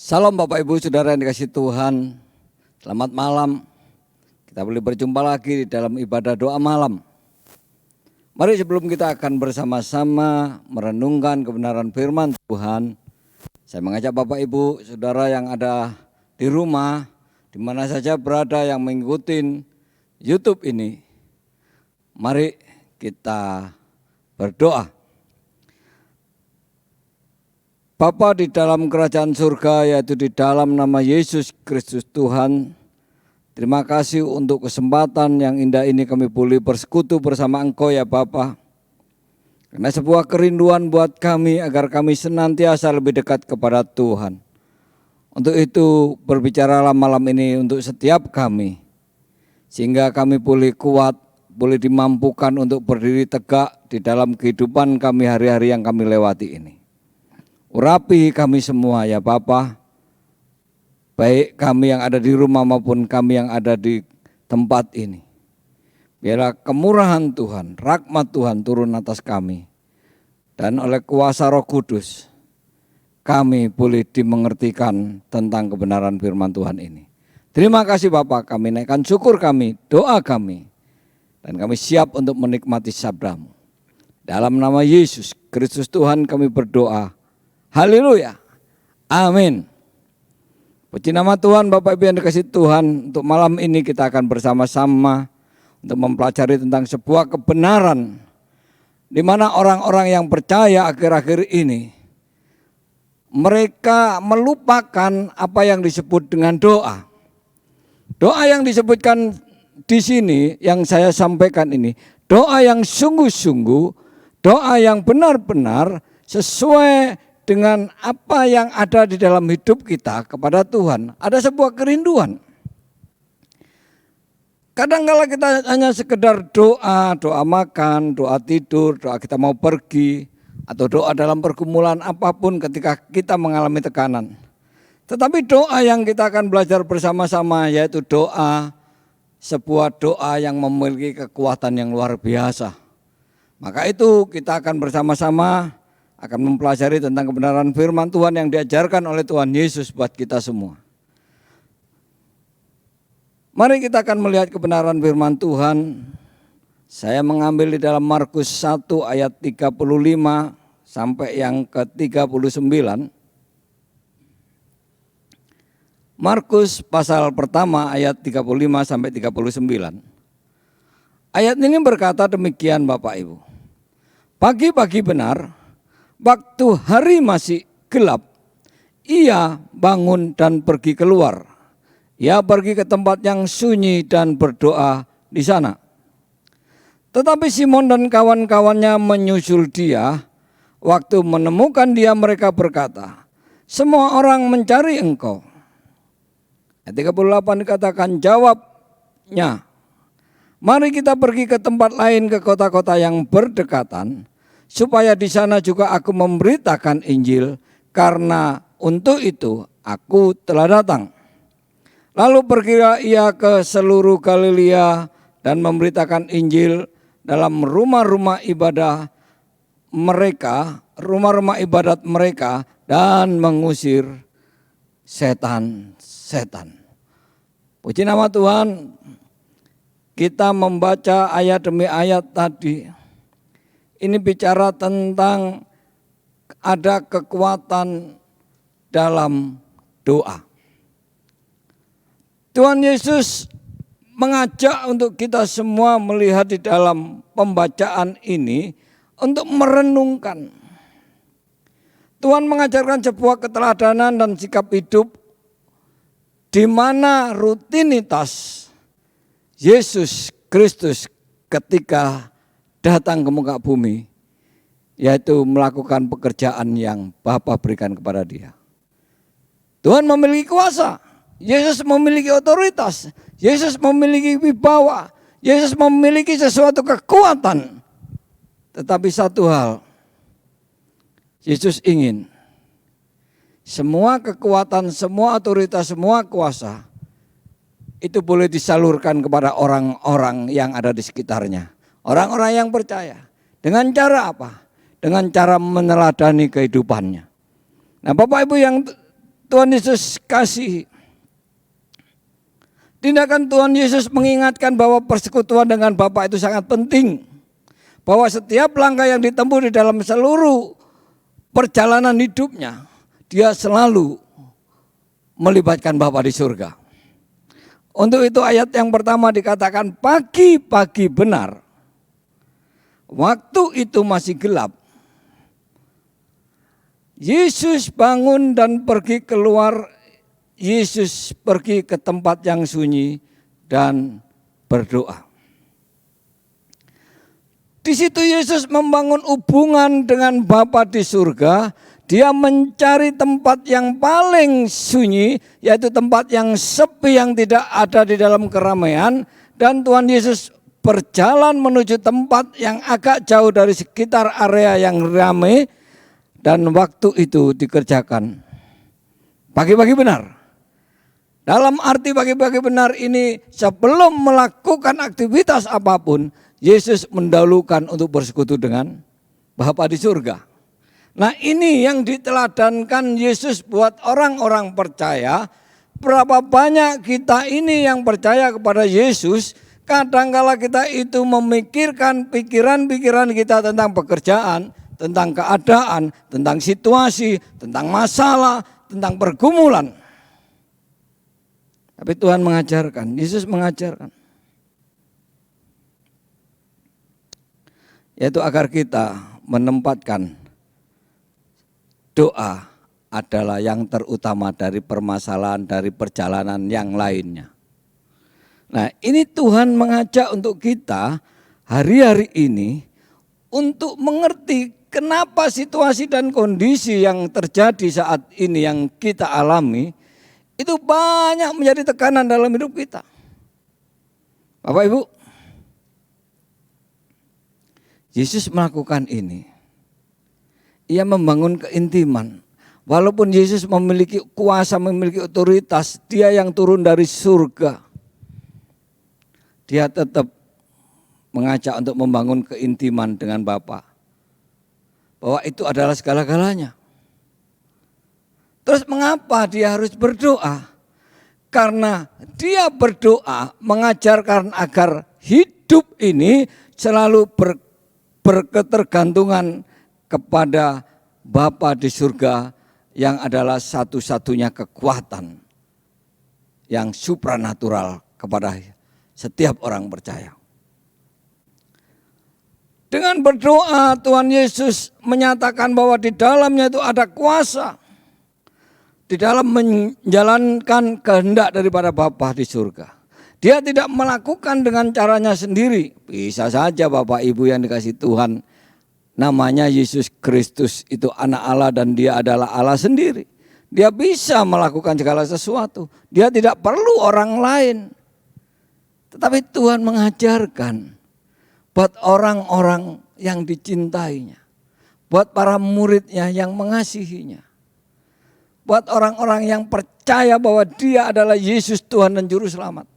Salam Bapak Ibu Saudara yang dikasihi Tuhan. Selamat malam. Kita boleh berjumpa lagi di dalam ibadah doa malam. Mari sebelum kita akan bersama-sama merenungkan kebenaran firman Tuhan, saya mengajak Bapak Ibu Saudara yang ada di rumah, di mana saja berada yang mengikuti YouTube ini, mari kita berdoa. Bapa di dalam kerajaan surga, yaitu di dalam nama Yesus Kristus Tuhan, terima kasih untuk kesempatan yang indah ini kami boleh bersekutu bersama Engkau ya Bapa. Karena sebuah kerinduan buat kami agar kami senantiasa lebih dekat kepada Tuhan. Untuk itu berbicaralah malam ini untuk setiap kami, sehingga kami boleh kuat, boleh dimampukan untuk berdiri tegak di dalam kehidupan kami hari-hari yang kami lewati ini. Urapi kami semua ya Bapa, baik kami yang ada di rumah maupun kami yang ada di tempat ini. Biarlah kemurahan Tuhan, rahmat Tuhan turun atas kami. Dan oleh kuasa Roh Kudus, kami boleh dimengertikan tentang kebenaran firman Tuhan ini. Terima kasih Bapa, kami naikkan syukur kami, doa kami. Dan kami siap untuk menikmati sabda-Mu. Dalam nama Yesus Kristus Tuhan kami berdoa. Haleluya, amin. Puji nama Tuhan, Bapak Ibu yang dikasihi Tuhan. Untuk malam ini kita akan bersama-sama untuk mempelajari tentang sebuah kebenaran, di mana orang-orang yang percaya akhir-akhir ini, mereka melupakan apa yang disebut dengan doa. Doa yang disebutkan di sini, yang saya sampaikan ini, doa yang sungguh-sungguh, doa yang benar-benar sesuai dengan apa yang ada di dalam hidup kita kepada Tuhan. Ada sebuah kerinduan. Kadang-kala kita hanya sekedar doa, doa makan, doa tidur, doa kita mau pergi, atau doa dalam pergumulan apapun ketika kita mengalami tekanan. Tetapi doa yang kita akan belajar bersama-sama yaitu doa, sebuah doa yang memiliki kekuatan yang luar biasa. Maka itu kita akan bersama-sama akan mempelajari tentang kebenaran firman Tuhan yang diajarkan oleh Tuhan Yesus buat kita semua. Mari kita akan melihat kebenaran firman Tuhan. Saya mengambil di dalam Markus 1 ayat 35 sampai yang ke-39. Markus pasal pertama ayat 35 sampai 39. Ayat ini berkata demikian Bapak Ibu. Pagi-pagi benar, waktu hari masih gelap, ia bangun dan pergi keluar. Ia pergi ke tempat yang sunyi dan berdoa di sana. Tetapi Simon dan kawan-kawannya menyusul dia. Waktu menemukan dia mereka berkata, semua orang mencari engkau. Ayat 38 dikatakan jawabnya, mari kita pergi ke tempat lain, ke kota-kota yang berdekatan, supaya di sana juga aku memberitakan Injil, karena untuk itu aku telah datang. Lalu pergilah ia ke seluruh Galilea dan memberitakan Injil dalam rumah-rumah ibadat mereka dan mengusir setan-setan. Puji nama Tuhan, kita membaca ayat demi ayat tadi. Ini bicara tentang ada kekuatan dalam doa. Tuhan Yesus mengajak untuk kita semua melihat di dalam pembacaan ini untuk merenungkan. Tuhan mengajarkan sebuah keteladanan dan sikap hidup di mana rutinitas Yesus Kristus ketika datang ke muka bumi, yaitu melakukan pekerjaan yang Bapa berikan kepada dia. Tuhan memiliki kuasa, Yesus memiliki otoritas, Yesus memiliki wibawa, Yesus memiliki sesuatu kekuatan. Tetapi satu hal, Yesus ingin semua kekuatan, semua otoritas, semua kuasa itu boleh disalurkan kepada orang-orang yang ada di sekitarnya. Orang-orang yang percaya. Dengan cara apa? Dengan cara meneladani kehidupannya. Nah Bapak Ibu yang Tuhan Yesus kasihi. Tindakan Tuhan Yesus mengingatkan bahwa persekutuan dengan Bapa itu sangat penting. Bahwa setiap langkah yang ditempuh di dalam seluruh perjalanan hidupnya, dia selalu melibatkan Bapa di surga. Untuk itu ayat yang pertama dikatakan pagi-pagi benar. Waktu itu masih gelap. Yesus bangun dan pergi keluar. Yesus pergi ke tempat yang sunyi dan berdoa. Di situ Yesus membangun hubungan dengan Bapa di surga. Dia mencari tempat yang paling sunyi, yaitu tempat yang sepi yang tidak ada di dalam keramaian. Dan Tuhan Yesus berjalan menuju tempat yang agak jauh dari sekitar area yang ramai. Dan waktu itu dikerjakan pagi-pagi benar. Dalam arti pagi-pagi benar ini sebelum melakukan aktivitas apapun, Yesus mendahulukan untuk bersekutu dengan Bapa di surga. Nah ini yang diteladankan Yesus buat orang-orang percaya. Berapa banyak kita ini yang percaya kepada Yesus, kadangkala kita itu memikirkan pikiran-pikiran kita tentang pekerjaan, tentang keadaan, tentang situasi, tentang masalah, tentang pergumulan. Tapi Tuhan mengajarkan, Yesus mengajarkan, yaitu agar kita menempatkan doa adalah yang terutama dari permasalahan, dari perjalanan yang lainnya. Nah ini Tuhan mengajak untuk kita hari-hari ini untuk mengerti kenapa situasi dan kondisi yang terjadi saat ini yang kita alami itu banyak menjadi tekanan dalam hidup kita. Bapak Ibu, Yesus melakukan ini. Ia membangun keintiman. Walaupun Yesus memiliki kuasa, memiliki otoritas, dia yang turun dari surga. Dia tetap mengajak untuk membangun keintiman dengan Bapa. Bahwa itu adalah segala-galanya. Terus mengapa dia harus berdoa? Karena dia berdoa mengajarkan agar hidup ini selalu berketergantungan kepada Bapa di surga yang adalah satu-satunya kekuatan yang supranatural kepada setiap orang percaya. Dengan berdoa Tuhan Yesus menyatakan bahwa di dalamnya itu ada kuasa. Di dalam menjalankan kehendak daripada Bapa di surga. Dia tidak melakukan dengan caranya sendiri. Bisa saja Bapak Ibu yang dikasih Tuhan, namanya Yesus Kristus itu anak Allah dan dia adalah Allah sendiri. Dia bisa melakukan segala sesuatu. Dia tidak perlu orang lain. Tetapi Tuhan mengajarkan buat orang-orang yang dicintainya. Buat para muridnya yang mengasihinya. Buat orang-orang yang percaya bahwa dia adalah Yesus Tuhan dan Juru Selamat.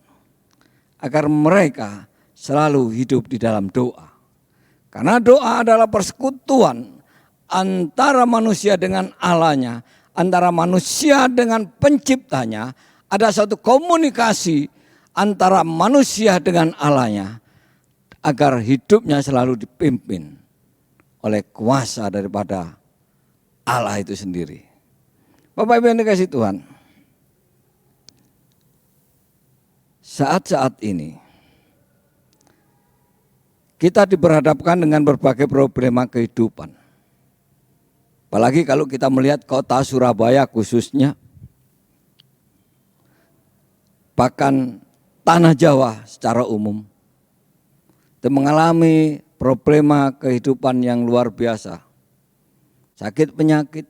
Agar mereka selalu hidup di dalam doa. Karena doa adalah persekutuan antara manusia dengan Allahnya, antara manusia dengan penciptanya. Ada satu komunikasi antara manusia dengan Allahnya agar hidupnya selalu dipimpin oleh kuasa daripada Allah itu sendiri. Bapak Ibu yang dikasihi Tuhan, saat-saat ini kita diperhadapkan dengan berbagai problema kehidupan. Apalagi kalau kita melihat kota Surabaya khususnya, bahkan tanah Jawa secara umum, itu mengalami problema kehidupan yang luar biasa. Sakit penyakit,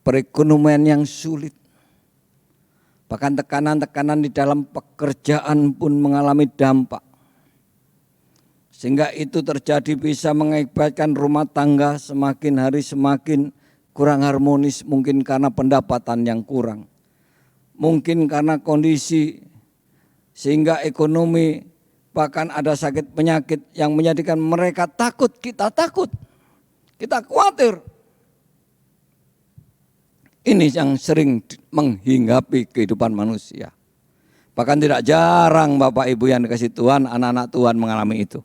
perekonomian yang sulit, bahkan tekanan-tekanan di dalam pekerjaan pun mengalami dampak. Sehingga itu terjadi bisa mengakibatkan rumah tangga semakin hari semakin kurang harmonis, mungkin karena pendapatan yang kurang. Mungkin karena kondisi sehingga ekonomi, bahkan ada sakit penyakit yang menjadikan mereka takut, kita khawatir. Ini yang sering menghinggapi kehidupan manusia. Bahkan tidak jarang Bapak Ibu yang dikasih Tuhan, anak-anak Tuhan mengalami itu.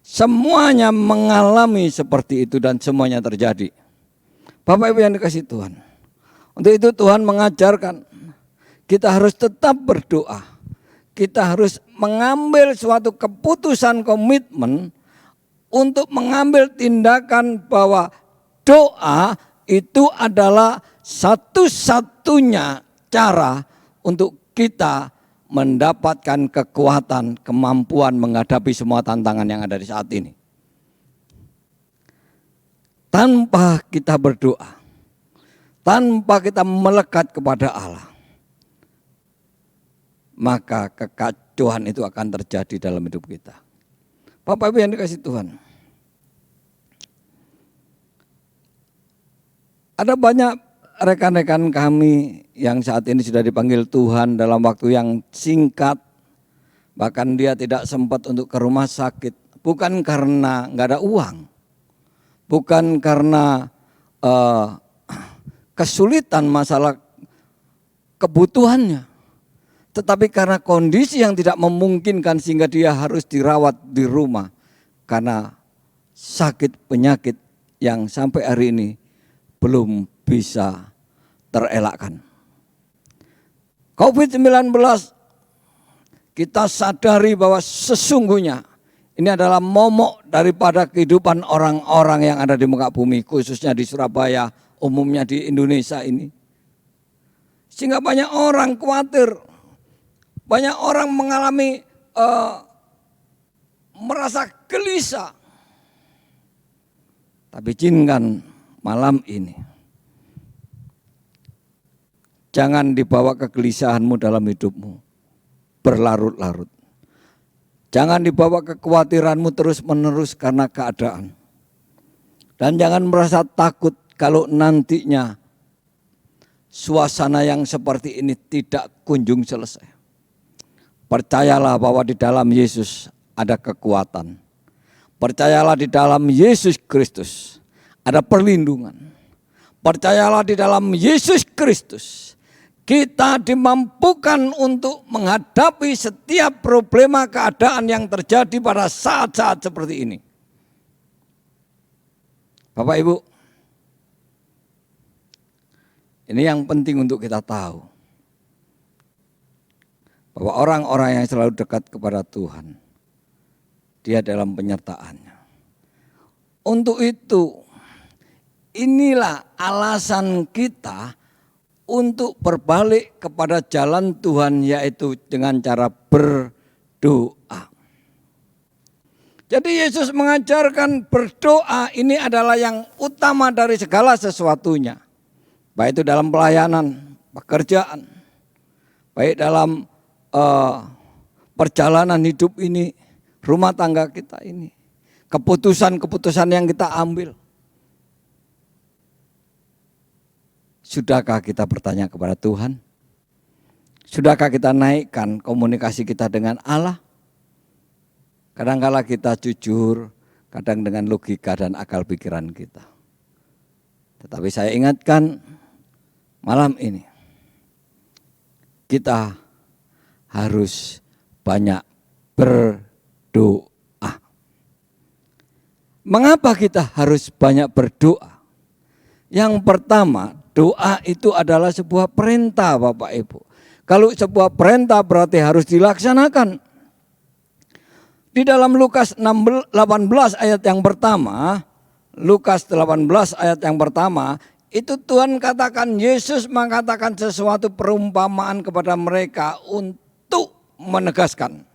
Semuanya mengalami seperti itu dan semuanya terjadi. Bapak Ibu yang dikasih Tuhan. Untuk itu Tuhan mengajarkan kita harus tetap berdoa. Kita harus mengambil suatu keputusan komitmen untuk mengambil tindakan bahwa doa itu adalah satu-satunya cara untuk kita mendapatkan kekuatan, kemampuan menghadapi semua tantangan yang ada di saat ini. Tanpa kita berdoa, tanpa kita melekat kepada Allah, maka kekacauan itu akan terjadi dalam hidup kita. Bapak Ibu yang dikasih Tuhan, ada banyak rekan-rekan kami yang saat ini sudah dipanggil Tuhan dalam waktu yang singkat. Bahkan dia tidak sempat untuk ke rumah sakit. Bukan karena nggak ada uang. Bukan karena kesulitan masalah kebutuhannya. Tetapi karena kondisi yang tidak memungkinkan sehingga dia harus dirawat di rumah. Karena sakit penyakit yang sampai hari ini belum bisa terelakkan. COVID-19 kita sadari bahwa sesungguhnya ini adalah momok daripada kehidupan orang-orang yang ada di muka bumi, khususnya di Surabaya, umumnya di Indonesia ini. Sehingga banyak orang khawatir, banyak orang mengalami merasa gelisah. Tapi izinkan malam ini, jangan dibawa kegelisahanmu dalam hidupmu berlarut-larut. Jangan dibawa kekhawatiranmu terus-menerus karena keadaan. Dan jangan merasa takut kalau nantinya suasana yang seperti ini tidak kunjung selesai. Percayalah bahwa di dalam Yesus ada kekuatan. Percayalah di dalam Yesus Kristus ada perlindungan. Percayalah di dalam Yesus Kristus kita dimampukan untuk menghadapi setiap problema keadaan yang terjadi pada saat-saat seperti ini. Bapak Ibu, ini yang penting untuk kita tahu. Bahwa orang-orang yang selalu dekat kepada Tuhan, dia dalam penyertaannya. Untuk itu, inilah alasan kita untuk berbalik kepada jalan Tuhan, yaitu dengan cara berdoa. Jadi Yesus mengajarkan berdoa ini adalah yang utama dari segala sesuatunya. Baik itu dalam pelayanan, pekerjaan, baik dalam perjalanan hidup ini, rumah tangga kita ini, keputusan-keputusan yang kita ambil. Sudahkah kita bertanya kepada Tuhan? Sudahkah kita naikkan komunikasi kita dengan Allah? Kadang-kala kita jujur, kadang dengan logika dan akal pikiran kita. Tetapi saya ingatkan malam ini, kita harus banyak berdoa. Mengapa kita harus banyak berdoa? Yang pertama, doa itu adalah sebuah perintah Bapak Ibu. Kalau sebuah perintah berarti harus dilaksanakan. Di dalam Lukas 18 ayat yang pertama, Lukas 18 ayat yang pertama, itu Tuhan katakan, Yesus mengatakan sesuatu perumpamaan kepada mereka untuk menegaskan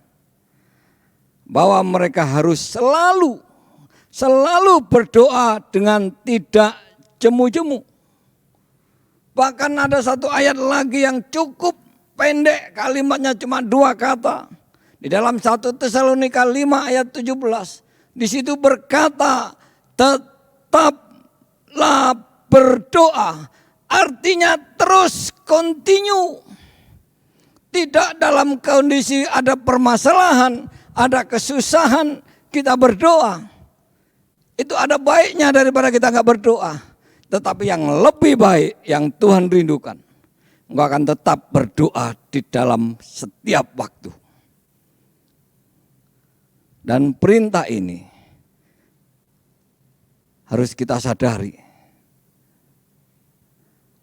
bahwa mereka harus selalu berdoa dengan tidak jemu-jemu. Bahkan ada satu ayat lagi yang cukup pendek, kalimatnya cuma 2 kata. Di dalam 1 Tesalonika 5 ayat 17. Di situ berkata, tetaplah berdoa. Artinya terus continue. Tidak dalam kondisi ada permasalahan, ada kesusahan, kita berdoa. Itu ada baiknya daripada kita nggak berdoa. Tetapi yang lebih baik yang Tuhan rindukan, engkau akan tetap berdoa di dalam setiap waktu. Dan perintah ini harus kita sadari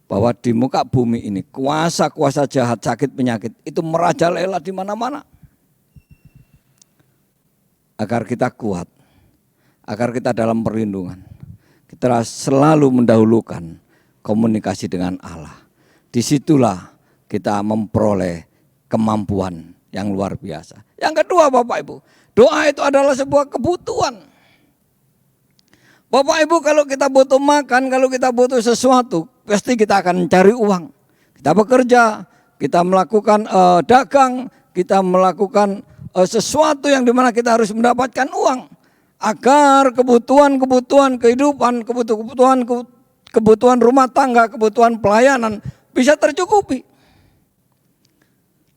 bahwa di muka bumi ini kuasa-kuasa jahat, sakit, penyakit itu merajalela di mana-mana. Agar kita kuat, agar kita dalam perlindungan, kita selalu mendahulukan komunikasi dengan Allah. Disitulah kita memperoleh kemampuan yang luar biasa. Yang kedua Bapak Ibu, doa itu adalah sebuah kebutuhan. Bapak Ibu, kalau kita butuh makan, kalau kita butuh sesuatu, pasti kita akan cari uang. Kita bekerja, kita melakukan dagang, kita melakukan sesuatu yang dimana kita harus mendapatkan uang. Agar kebutuhan-kebutuhan kehidupan, kebutuhan rumah tangga, kebutuhan pelayanan bisa tercukupi.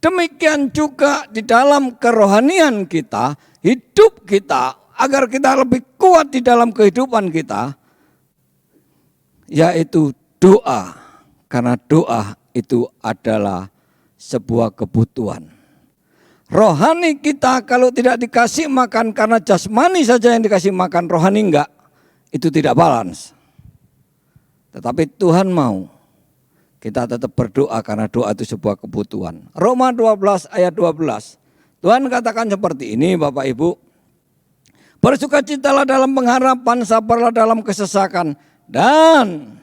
Demikian juga di dalam kerohanian kita, hidup kita, agar kita lebih kuat di dalam kehidupan kita, yaitu doa. Karena doa itu adalah sebuah kebutuhan. Rohani kita kalau tidak dikasih makan karena jasmani saja yang dikasih makan, rohani enggak, itu tidak balance. Tetapi Tuhan mau kita tetap berdoa karena doa itu sebuah kebutuhan. Roma 12 ayat 12. Tuhan katakan seperti ini Bapak Ibu. Bersukacitalah dalam pengharapan, sabarlah dalam kesesakan, dan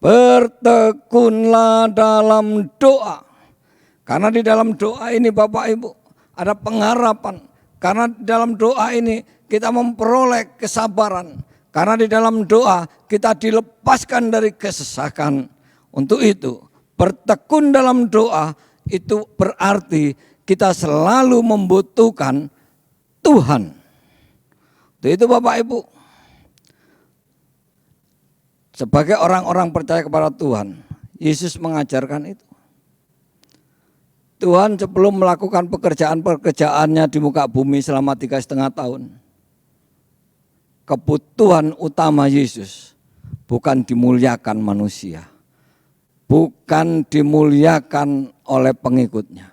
bertekunlah dalam doa. Karena di dalam doa ini Bapak Ibu ada pengharapan. Karena di dalam doa ini kita memperoleh kesabaran. Karena di dalam doa kita dilepaskan dari kesesakan. Untuk itu bertekun dalam doa itu berarti kita selalu membutuhkan Tuhan. Itu Bapak Ibu. Sebagai orang-orang percaya kepada Tuhan, Yesus mengajarkan itu. Tuhan sebelum melakukan pekerjaan-pekerjaannya di muka bumi selama 3,5 tahun, kebutuhan utama Yesus bukan dimuliakan manusia, bukan dimuliakan oleh pengikutnya,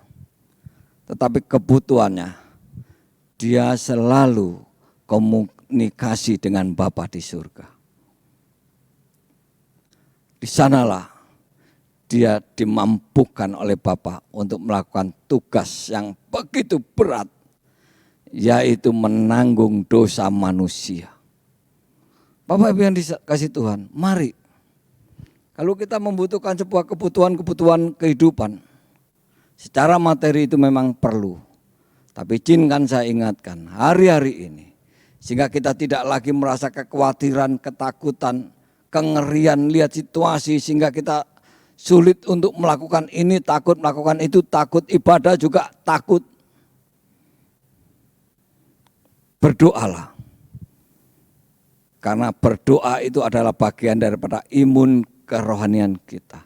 tetapi kebutuhannya dia selalu komunikasi dengan Bapa di surga. Di sanalah dia dimampukan oleh Bapa untuk melakukan tugas yang begitu berat, yaitu menanggung dosa manusia. Bapak Ibu yang dikasih Tuhan, mari. Kalau kita membutuhkan sebuah kebutuhan kehidupan, secara materi itu memang perlu. Tapi izinkan saya ingatkan hari-hari ini, sehingga kita tidak lagi merasa kekhawatiran, ketakutan, kengerian, lihat situasi sehingga kita sulit untuk melakukan ini, takut melakukan itu, takut ibadah juga takut. Berdoalah. Karena berdoa itu adalah bagian daripada imun kerohanian kita.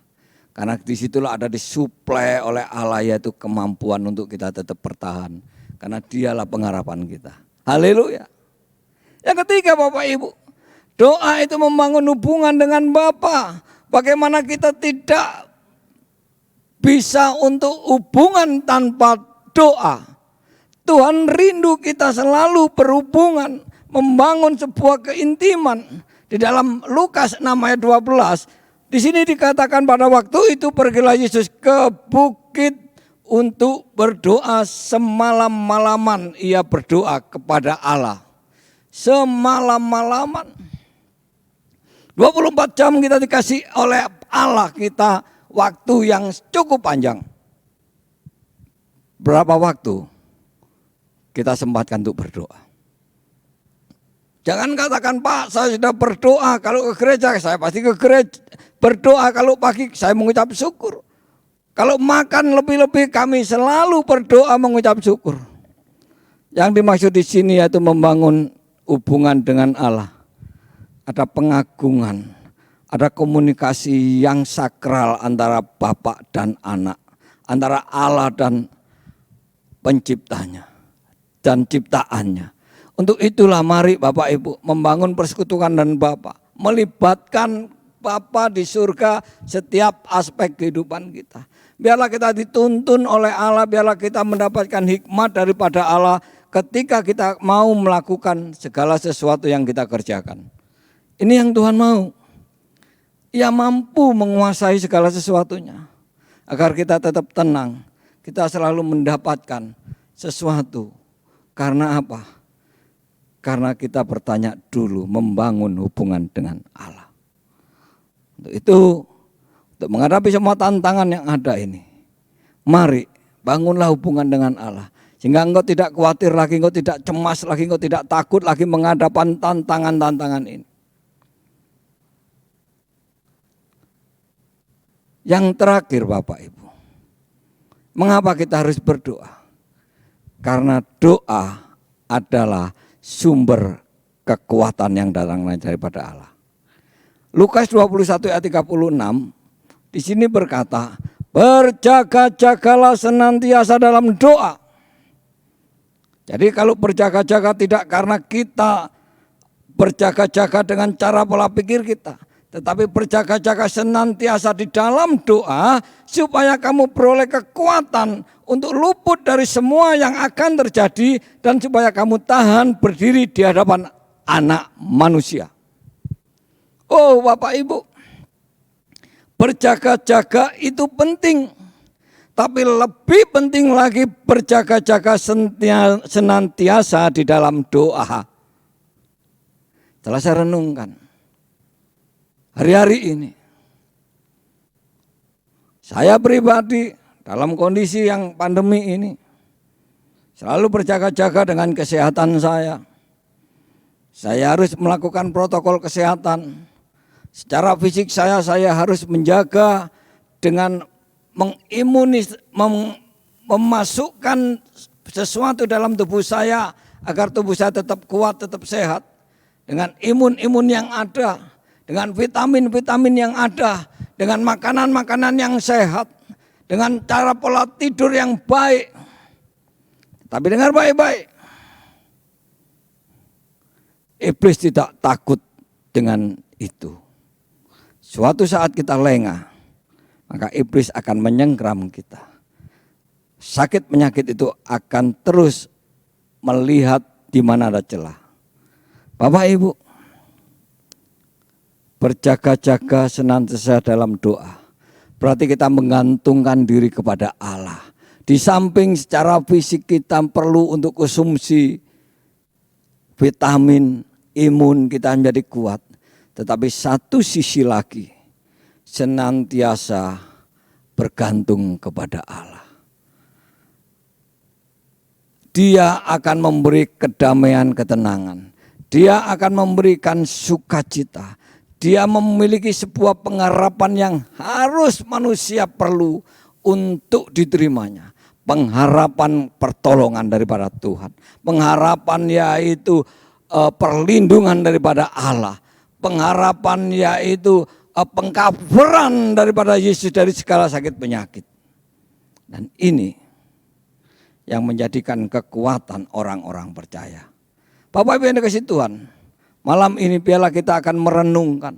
Karena disitulah ada disuplai oleh Allah, yaitu kemampuan untuk kita tetap bertahan. Karena dialah pengharapan kita. Haleluya. Yang ketiga Bapak Ibu, doa itu membangun hubungan dengan Bapa. Bagaimana kita tidak bisa untuk hubungan tanpa doa. Tuhan rindu kita selalu berhubungan, membangun sebuah keintiman. Di dalam Lukas 6 ayat 12, di sini dikatakan pada waktu itu pergilah Yesus ke bukit untuk berdoa semalam-malaman. Ia berdoa kepada Allah semalam-malaman. 24 jam kita dikasih oleh Allah kita waktu yang cukup panjang. Berapa waktu kita sempatkan untuk berdoa? Jangan katakan, Pak, saya sudah berdoa kalau ke gereja, saya pasti ke gereja. Berdoa kalau pagi saya mengucap syukur. Kalau makan lebih-lebih kami selalu berdoa mengucap syukur. Yang dimaksud di sini yaitu membangun hubungan dengan Allah. Ada pengagungan, ada komunikasi yang sakral antara Bapa dan Anak, antara Allah dan penciptanya dan ciptaannya. Untuk itulah mari Bapak Ibu membangun persekutuan dan Bapa, melibatkan Bapa di surga setiap aspek kehidupan kita. Biarlah kita dituntun oleh Allah, biarlah kita mendapatkan hikmat daripada Allah ketika kita mau melakukan segala sesuatu yang kita kerjakan. Ini yang Tuhan mau. Ia mampu menguasai segala sesuatunya. Agar kita tetap tenang, kita selalu mendapatkan sesuatu. Karena apa? Karena kita bertanya dulu, membangun hubungan dengan Allah. Untuk itu, untuk menghadapi semua tantangan yang ada ini, mari bangunlah hubungan dengan Allah. Sehingga engkau tidak khawatir lagi, engkau tidak cemas lagi, engkau tidak takut lagi menghadapi tantangan-tantangan ini. Yang terakhir Bapak Ibu, mengapa kita harus berdoa? Karena doa adalah sumber kekuatan yang datang daripada Allah. Lukas 21 ayat 36 di sini berkata, berjaga-jagalah senantiasa dalam doa. Jadi kalau berjaga-jaga tidak karena kita berjaga-jaga dengan cara pola pikir kita, tetapi berjaga-jaga senantiasa di dalam doa supaya kamu peroleh kekuatan untuk luput dari semua yang akan terjadi dan supaya kamu tahan berdiri di hadapan anak manusia. Oh Bapak Ibu, berjaga-jaga itu penting, tapi lebih penting lagi berjaga-jaga senantiasa di dalam doa. Setelah saya renungkan, hari-hari ini, saya pribadi dalam kondisi yang pandemi ini, selalu berjaga-jaga dengan kesehatan saya. Saya harus melakukan protokol kesehatan. Secara fisik saya harus menjaga dengan memasukkan sesuatu dalam tubuh saya agar tubuh saya tetap kuat, tetap sehat. Dengan imun yang ada, dengan vitamin-vitamin yang ada, dengan makanan-makanan yang sehat, dengan cara pola tidur yang baik. Tapi dengar baik-baik, iblis tidak takut dengan itu. Suatu saat kita lengah, maka iblis akan menyengkram kita. Sakit penyakit itu akan terus melihat di mana ada celah. Bapak Ibu, berjaga-jaga senantiasa dalam doa. Berarti kita menggantungkan diri kepada Allah. Di samping secara fisik kita perlu untuk konsumsi vitamin, imun kita menjadi kuat. Tetapi satu sisi lagi, senantiasa bergantung kepada Allah. Dia akan memberi kedamaian, ketenangan. Dia akan memberikan sukacita. Dia memiliki sebuah pengharapan yang harus manusia perlu untuk diterimanya. Pengharapan pertolongan daripada Tuhan. Pengharapan yaitu perlindungan daripada Allah. Pengharapan yaitu pengkabaran daripada Yesus dari segala sakit penyakit. Dan ini yang menjadikan kekuatan orang-orang percaya. Bapak Ibu yang dikasihi Tuhan, malam ini biarlah kita akan merenungkan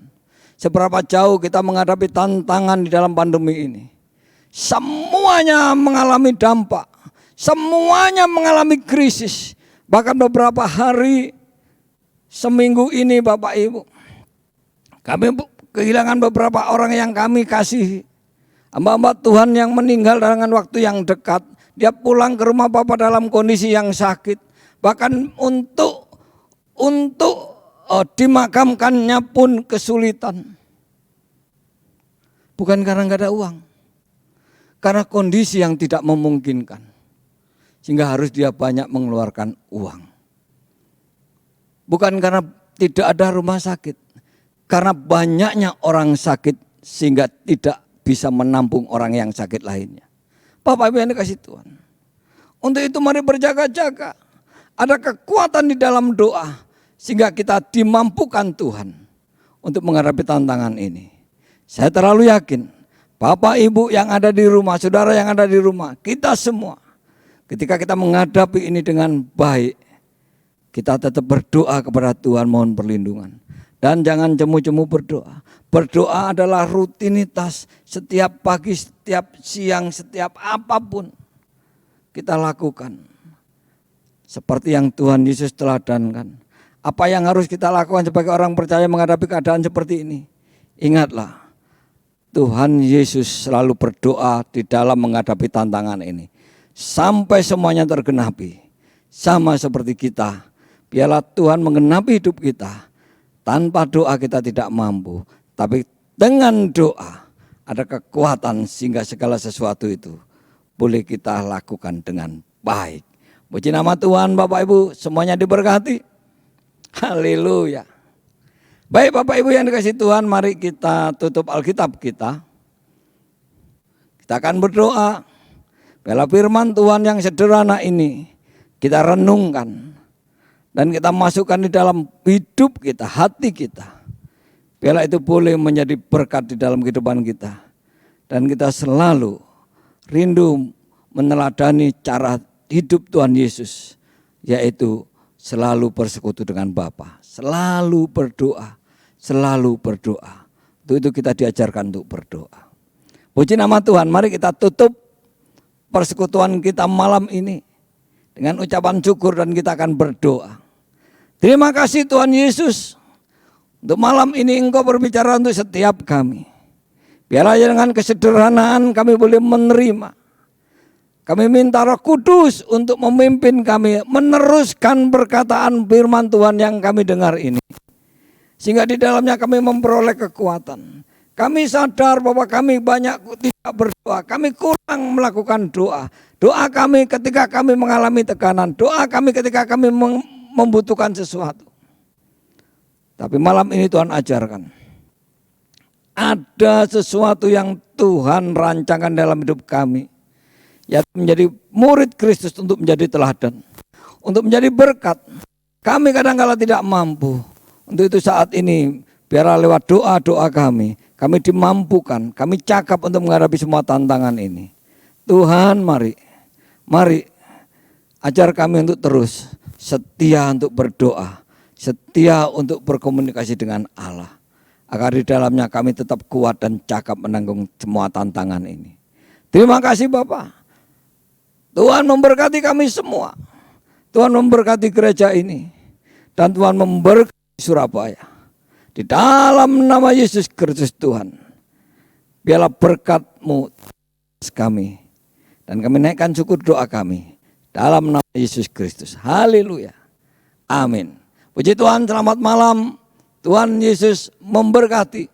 seberapa jauh kita menghadapi tantangan di dalam pandemi ini. Semuanya mengalami dampak, semuanya mengalami krisis. Bahkan beberapa hari, seminggu ini Bapak Ibu, kami kehilangan beberapa orang yang kami kasihi. Hamba-hamba Tuhan yang meninggal dengan waktu yang dekat. Dia pulang ke rumah Bapak dalam kondisi yang sakit. Bahkan untuk dimakamkannya pun kesulitan. Bukan karena nggak ada uang. Karena kondisi yang tidak memungkinkan. Sehingga harus dia banyak mengeluarkan uang. Bukan karena tidak ada rumah sakit. Karena banyaknya orang sakit sehingga tidak bisa menampung orang yang sakit lainnya. Bapak Ibu yang dikasihi Tuhan. Untuk itu mari berjaga-jaga. Ada kekuatan di dalam doa. Sehingga kita dimampukan Tuhan untuk menghadapi tantangan ini. Saya terlalu yakin. Bapak Ibu yang ada di rumah, saudara yang ada di rumah. Kita semua. Ketika kita menghadapi ini dengan baik. Kita tetap berdoa kepada Tuhan mohon perlindungan. Dan jangan jemu-jemu berdoa. Berdoa adalah rutinitas setiap pagi, setiap siang, setiap apapun kita lakukan. Seperti yang Tuhan Yesus teladankan. Apa yang harus kita lakukan sebagai orang percaya menghadapi keadaan seperti ini? Ingatlah, Tuhan Yesus selalu berdoa di dalam menghadapi tantangan ini. Sampai semuanya tergenapi. Sama seperti kita. Biarlah Tuhan menggenapi hidup kita. Tanpa doa kita tidak mampu. Tapi dengan doa ada kekuatan sehingga segala sesuatu itu boleh kita lakukan dengan baik. Puji nama Tuhan, Bapak Ibu, semuanya diberkati. Haleluya. Baik Bapak Ibu yang dikasihi Tuhan, mari kita tutup Alkitab kita. Kita akan berdoa. Biarlah firman Tuhan yang sederhana ini kita renungkan. Dan kita masukkan di dalam hidup kita, hati kita. Biarlah itu boleh menjadi berkat di dalam kehidupan kita. Dan kita selalu rindu meneladani cara hidup Tuhan Yesus. Yaitu selalu bersekutu dengan Bapa, selalu berdoa, selalu berdoa. Untuk itu kita diajarkan untuk berdoa. Puji nama Tuhan, mari kita tutup persekutuan kita malam ini dengan ucapan syukur dan kita akan berdoa. Terima kasih Tuhan Yesus, untuk malam ini Engkau berbicara untuk setiap kami. Biarlah dengan kesederhanaan kami boleh menerima. Kami minta Roh Kudus untuk memimpin kami, meneruskan perkataan firman Tuhan yang kami dengar ini. Sehingga di dalamnya kami memperoleh kekuatan. Kami sadar bahwa kami banyak tidak berdoa, kami kurang melakukan doa. Doa kami ketika kami mengalami tekanan, doa kami ketika kami membutuhkan sesuatu. Tapi malam ini Tuhan ajarkan. Ada sesuatu yang Tuhan rancangkan dalam hidup kami. Yaitu menjadi murid Kristus untuk menjadi teladan. Untuk menjadi berkat. Kami kadang-kala tidak mampu. Untuk itu saat ini biarlah lewat doa-doa kami dimampukan. Kami cakap untuk menghadapi semua tantangan ini. Tuhan mari ajar kami untuk terus setia untuk berdoa, setia untuk berkomunikasi dengan Allah. Agar di dalamnya kami tetap kuat dan cakap menanggung semua tantangan ini. Terima kasih Bapak. Tuhan memberkati kami semua. Tuhan memberkati gereja ini. Dan Tuhan memberkati Surabaya. Di dalam nama Yesus Kristus Tuhan. Biarlah berkat-Mu atas kami. Dan kami naikkan syukur doa kami. Dalam nama Yesus Kristus. Haleluya. Amin. Puji Tuhan, selamat malam. Tuhan Yesus memberkati.